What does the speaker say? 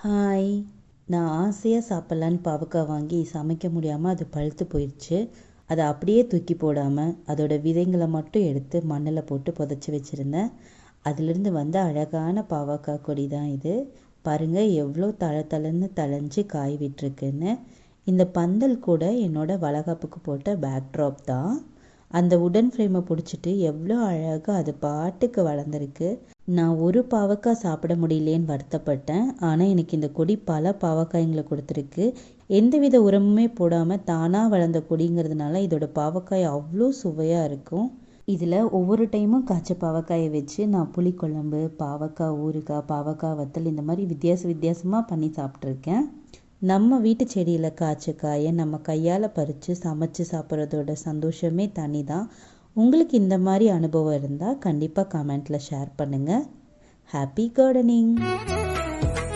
Hi. நான் ஆசையாக சாப்பிட்லான்னு பாவக்காய் வாங்கி சமைக்க முடியாமல் அது பழுத்து போயிடுச்சு. அதை அப்படியே தூக்கி போடாமல் அதோட விதைங்களை மட்டும் எடுத்து மண்ணில் போட்டு புதைச்சி வச்சுருந்தேன். அதிலிருந்து வந்த அழகான பாவக்காய் கொடி தான் இது. பாருங்கள் எவ்வளோ தளன்னு தழைஞ்சு காய் விட்டுருக்குன்னு. இந்த பந்தல் கூட என்னோட வளகாப்புக்கு போட்ட பேக்ட்ராப் தான். அந்த உடன் ஃப்ரேமை பிடிச்சிட்டு எவ்வளோ அழகாக அது பாட்டுக்கு வளர்ந்துருக்கு. நான் ஒரு பாவக்காய் சாப்பிட முடியலேன்னு வருத்தப்பட்டேன். ஆனால் எனக்கு இந்த கொடி பல பாவக்காய்ங்களை கொடுத்துருக்கு. எந்தவித உரமுமே போடாமல் தானாக வளர்ந்த கொடிங்கிறதுனால இதோட பாவக்காய் அவ்வளோ சுவையாக இருக்கும். இதில் ஒவ்வொரு டைமும் காய்ச்ச பாவக்காயை வச்சு நான் புளிக்குழம்பு, பாவக்காய் ஊறுகாய், பாவக்காய் வத்தல் இந்த மாதிரி வித்தியாசமாக பண்ணி சாப்பிட்ருக்கேன். நம்ம வீட்டு செடியில் காய்ச்ச காயை நம்ம கையால் பறித்து சமைச்சு சாப்பிட்றதோட சந்தோஷமே தனி தான். உங்களுக்கு இந்த மாதிரி அனுபவம் இருந்தால் கண்டிப்பாக கமெண்ட்டில் ஷேர் பண்ணுங்கள். Happy gardening.